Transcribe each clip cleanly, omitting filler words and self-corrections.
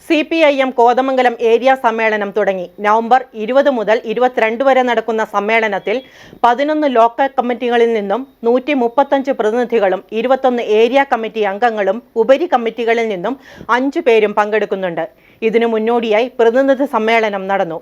CPIM Kothamangalam area സമ്മേളനം തുടങ്ങി. November 20 മുതൽ 22 വരെ നടക്കുന്ന സമ്മേളനത്തിൽ 11 ലോക്കൽ കമ്മിറ്റികളിൽ നിന്നും 135 പ്രതിനിധികളും 21 ഏരിയ കമ്മിറ്റി അംഗങ്ങളും ഉപരി കമ്മിറ്റികളിൽ നിന്നും 5 പേരും പങ്കെടുക്കുന്നുണ്ട്. ഇതിനു മുന്നോടിയായി പ്രതിനിധി സമ്മേളനം നടന്നു.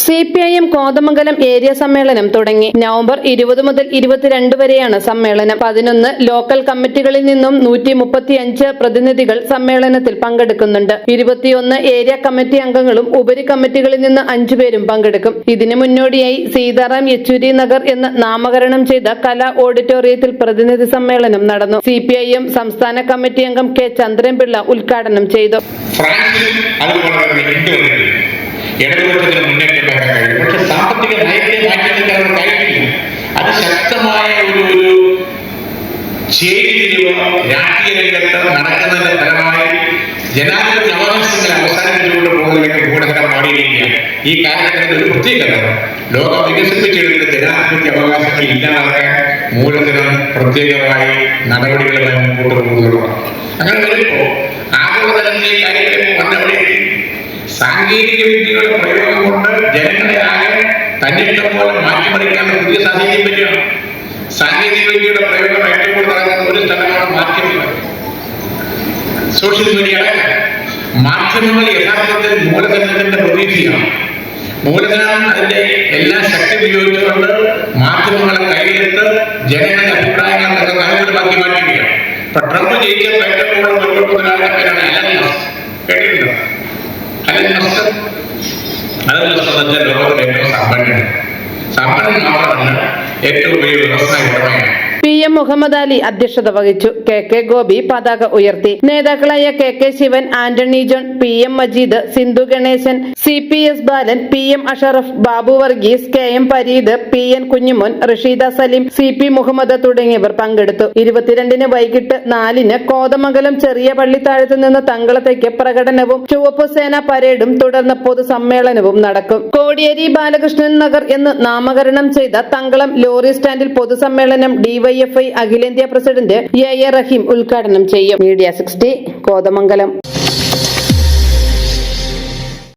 CPIM കോതമംഗലം ഏരിയ സമ്മേളനം തുടങ്ങി. നവംബർ 20 മുതൽ 22 വരെയാണ് സമ്മേളനം. 11 ലോക്കൽ കമ്മിറ്റികളിൽ നിന്നും 135 പ്രതിനിധികൾ സമ്മേളനത്തിൽ പങ്കെടുക്കുന്നുണ്ട്. 21 ഏരിയ കമ്മിറ്റി അംഗങ്ങളും ഉപരി കമ്മിറ്റികളിൽ നിന്ന് 5 പേരും പങ്കെടുക്കും. ഇതിനു മുന്നോടിയായി സീതാറാം യെച്ചൂരി നഗർ എന്ന് നാമകരണം ചെയ്ത കലാ ഓഡിറ്റോറിയത്തിൽ പ്രതിനിധി സമ്മേളനം നടന്നു. CPIM സംസ്ഥാന കമ്മിറ്റി അംഗം K. ചന്ദ്രൻപിള്ള ഉദ്ഘാടനം ചെയ്തു. ഇടതുപക്ഷത്തിന് മുന്നേറ്റം കഴിയും. പക്ഷെ സാമ്പത്തിക നയത്തെ മാറ്റി നിൽക്കാൻ കഴിയില്ല. അതിശക്തമായ ഒരു ചേരിതിരിവ് രാഷ്ട്രീയ രംഗത്ത് നടക്കുന്നതിന്റെ ഫലമായി ജനാധിപത്യ അവകാശങ്ങൾ അവസാനിപ്പിച്ചുകൊണ്ട് പോകുന്നതിലേക്ക് ഭൂഘടകം മാറിയിരിക്കുകയാണ്. ഈ കാലഘട്ടത്തിൽ ഒരു പ്രത്യേകത ലോകം വികസിപ്പിച്ചെടുത്ത ജനാധിപത്യ അവകാശങ്ങൾ ഇല്ലാതാക്കാൻ മൂലധനം പ്രത്യേകമായി നടപടികളുമായി മുമ്പോട്ട് പോകുന്നതാണ്. അങ്ങനെ വരുമ്പോൾ ആഗോളതലത്തിലെ കാര്യങ്ങൾ വന്നവിടെ സാങ്കേതിക വിദ്യകളുടെ പ്രയോഗം കൊണ്ട് ജനങ്ങളെ ആകെ തന്നിഷ്ടം പോലെ മാറ്റിമറിക്കാനുള്ള പുതിയ സാഹചര്യം പറ്റുകയാണ്. സാങ്കേതിക വിദ്യയുടെ പ്രയോഗം ഏറ്റവും കൂടുതൽ നടക്കുന്ന ഒരു സ്ഥലമാണ് മാധ്യമങ്ങൾ, സോഷ്യൽ മീഡിയ. മാധ്യമങ്ങൾ യഥാർത്ഥത്തിൽ മൂലധനത്തിന്റെ പ്രതീക്ഷയാണ്. മൂലധനം അതിന്റെ എല്ലാ ശക്തി ഉപയോഗിച്ചുകൊണ്ട് മാധ്യമങ്ങളെ കയ്യിലെടുത്ത് ജനങ്ങളുടെ അഭിപ്രായങ്ങൾ അനുകൂലമാക്കി മാറ്റുകയാണ്. ഇപ്പൊ ട്രംപ് ജയിക്കാൻ ഏറ്റവും കൂടുതൽ മുൻപോട്ട് ഒരാളുടെ പേരാണ് അലൻ മസ്ക്. കേട്ടിട്ടുണ്ടോ? ലോകത്തിലെ ഏറ്റവും സമ്പന്നൻ മാത്രമല്ല, ഏറ്റവും വലിയ വ്യവസായ ഉടമയാണ്. PM മുഹമ്മദ് അലി അധ്യക്ഷത വഹിച്ചു. KK ഗോപി പതാക ഉയർത്തി. നേതാക്കളായ KK Sivan, Antony John, PM Majeed, Sindhu Ganesan, CPS Balan, PM Ashraf, Babu Varghese, KM Pareed, PN Kunjumon, Rasheeda Saleem, CP Muhammad തുടങ്ങിയവർ പങ്കെടുത്തു. 22 വൈകിട്ട് 4 കോതമംഗലം ചെറിയ പള്ളിത്താഴത്ത് നിന്ന് തങ്കളത്തേക്ക് പ്രകടനവും ചുവപ്പ് സേന പരേഡും തുടർന്ന് പൊതുസമ്മേളനവും നടക്കും. കോടിയേരി ബാലകൃഷ്ണൻ നഗർ എന്ന് നാമകരണം ചെയ്ത തങ്കളം ലോറി സ്റ്റാൻഡിൽ പൊതുസമ്മേളനം DYFI അഖിലേന്ത്യാ പ്രസിഡന്റ് A. റഹീം ഉദ്ഘാടനം ചെയ്യും. Media 60 കോതമംഗലം.